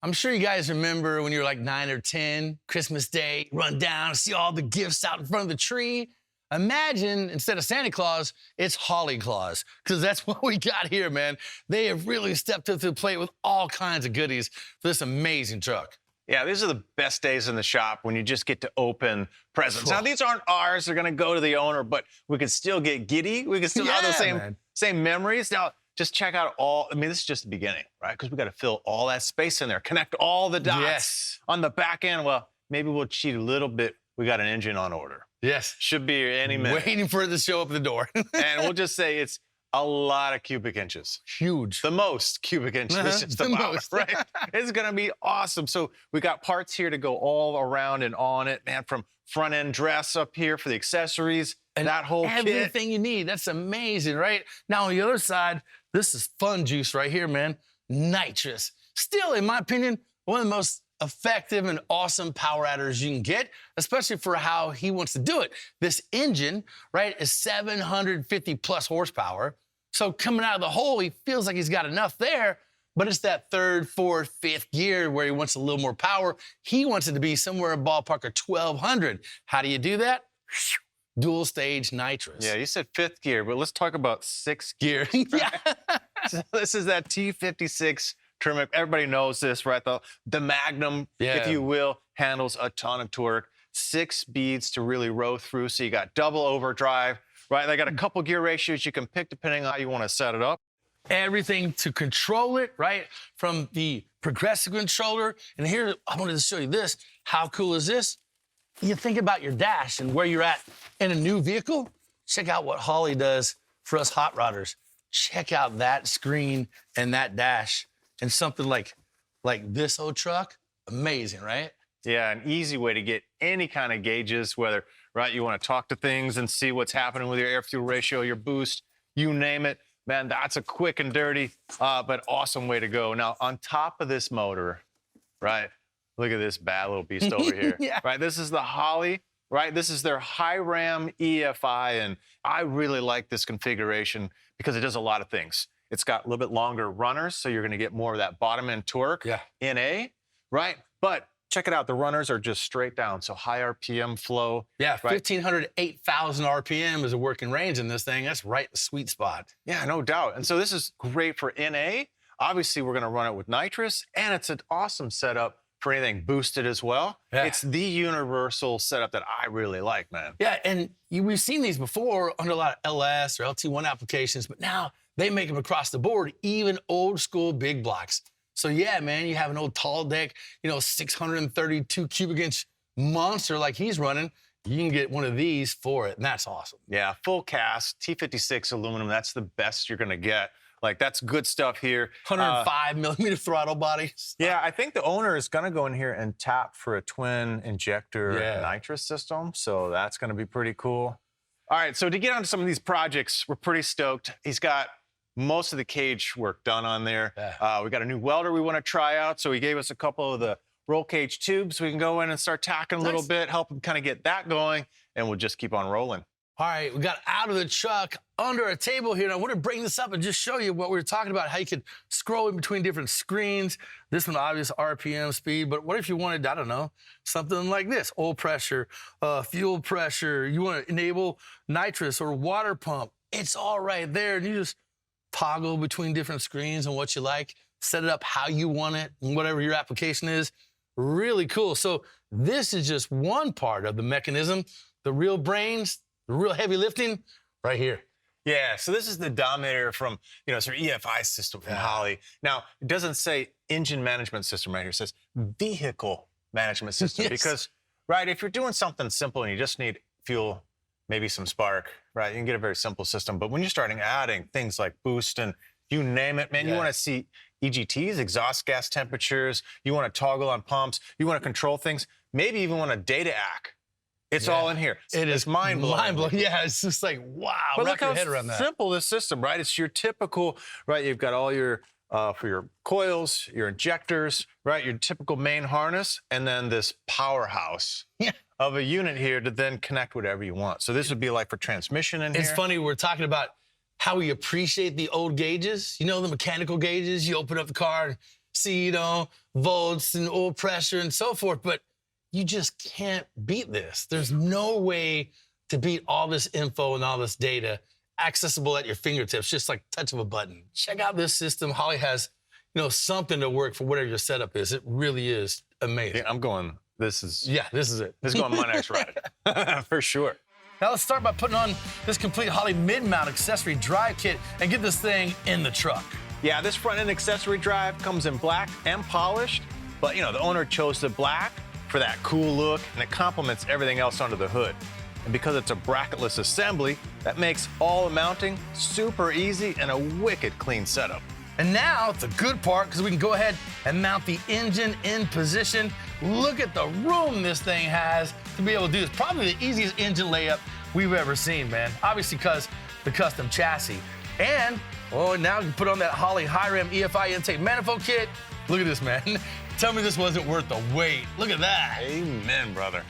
I'm sure you guys remember when you were like 9 or 10, Christmas Day, run down, see all the gifts out in front of the tree. Imagine instead of Santa Claus, it's Holley Claus, because that's what we got here, man. They have really stepped up to the plate with all kinds of goodies for this amazing truck. Yeah, these are the best days in the shop when you just get to open presents. Now, these aren't ours. They're going to go to the owner, but we can still get giddy. We can still have the same memories. Now, just check out this is just the beginning, right? Because we got to fill all that space in there, connect all the dots. Yes. On the back end, well, maybe we'll cheat a little bit. We got an engine on order. Yes. Should be here any minute. Waiting for it to show up at the door. And we'll just say it's a lot of cubic inches. Huge. The most cubic inches. It's just the most, right? It's going to be awesome. So we got parts here to go all around and on it, man, from front end dress up here for the accessories, and that whole everything kit. you need. That's amazing, right? Now, on the other side, this is fun juice right here, man. Nitrous. Still, in my opinion, one of the most effective and awesome power adders you can get, especially for how he wants to do it. This engine, right, is 750 plus horsepower. So coming out of the hole, he feels like he's got enough there, but it's that third, fourth, fifth gear where he wants a little more power. He wants it to be somewhere in ballpark of 1,200. How do you do that? Dual stage nitrous. Yeah, you said fifth gear, but let's talk about sixth gear. Yeah. So this is that T56 Tremec. Everybody knows this, right? The Magnum, if you will, handles a ton of torque. 6 speeds to really row through. So you got double overdrive, right? They got a couple gear ratios you can pick depending on how you want to set it up. Everything to control it, right? From the progressive controller. And here, I wanted to show you this. How cool is this? You think about your dash and where you're at in a new vehicle. Check out what Holley does for us hot rodders. Check out that screen and that dash. And something like this old truck, amazing, right? Yeah, an easy way to get any kind of gauges, whether, right, you want to talk to things and see what's happening with your air-fuel ratio, your boost, you name it. Man, that's a quick and dirty, but awesome way to go. Now, on top of this motor, right, look at this bad little beast over here. Right, this is the Holley, right? This is their High-Ram EFI, and I really like this configuration because it does a lot of things. It's got a little bit longer runners, so you're going to get more of that bottom end torque in A, right? But check it out. The runners are just straight down, so high RPM flow. Yeah, right? 1,500 to 8,000 RPM is a working range in this thing. That's right in the sweet spot. Yeah, no doubt. And so this is great for NA. Obviously, we're going to run it with nitrous, and it's an awesome setup for anything boosted as well. Yeah. It's the universal setup that I really like, man. Yeah, and we've seen these before under a lot of LS or LT1 applications, but now they make them across the board, even old school big blocks. So yeah, man, you have an old tall deck, 632 cubic inch monster like he's running, you can get one of these for it, and that's awesome. Yeah, full cast, T56 aluminum, that's the best you're gonna get. Like, that's good stuff here. 105 millimeter throttle body. Yeah, I think the owner is gonna go in here and tap for a twin injector nitrous system, so that's gonna be pretty cool. All right, so to get onto some of these projects, we're pretty stoked. He's got most of the cage work done on there. We got a new welder we want to try out, so he gave us a couple of the roll cage tubes. We can go in and start tacking a little bit, help him kind of get that going, and we'll just keep on rolling. All right, we got out of the truck under a table here, and I want to bring this up and just show you what we were talking about, how you could scroll in between different screens. This one, obvious RPM speed, but what if you wanted, I don't know, something like this, oil pressure, fuel pressure, you want to enable nitrous or water pump. It's all right there, and you just toggle between different screens and what you like, set it up how you want it, and whatever your application is. Really cool. So this is just one part of the mechanism. The real brains, the real heavy lifting, right here. Yeah, so this is the Dominator from, it's our EFI system from Holley. Now, it doesn't say engine management system right here. It says vehicle management system because, right, if you're doing something simple and you just need fuel, maybe some spark, right? You can get a very simple system. But when you're starting adding things like boost and you name it, man, you want to see EGTs, exhaust gas temperatures. You want to toggle on pumps. You want to control things. Maybe even want a data ac. It's all in here. It's mind-blowing. Mind-blowing. Yeah, it's just like, wow, but wrap look your how head around that. simple this system, right? It's your typical, right? You've got all your, for your coils, your injectors, right? Your typical main harness, and then this powerhouse of a unit here to then connect whatever you want. So this would be like for transmission in here. It's funny, we're talking about how we appreciate the old gauges. The mechanical gauges. You open up the car and see, volts and oil pressure and so forth, but you just can't beat this. There's no way to beat all this info and all this data accessible at your fingertips, just like touch of a button. Check out this system. Holley has, something to work for whatever your setup is. It really is amazing. Yeah, I'm going, this is it. This is going my next ride, for sure. Now let's start by putting on this complete Holley mid-mount accessory drive kit and get this thing in the truck. Yeah, this front end accessory drive comes in black and polished, but the owner chose the black for that cool look, and it complements everything else under the hood. And because it's a bracketless assembly, that makes all the mounting super easy and a wicked clean setup. And now it's a good part because we can go ahead and mount the engine in position. Look at the room this thing has to be able to do this. Probably the easiest engine layup we've ever seen, man. Obviously because the custom chassis. And, now you can put on that Holley High-Ram EFI intake manifold kit. Look at this, man. Tell me this wasn't worth the wait. Look at that. Amen, brother.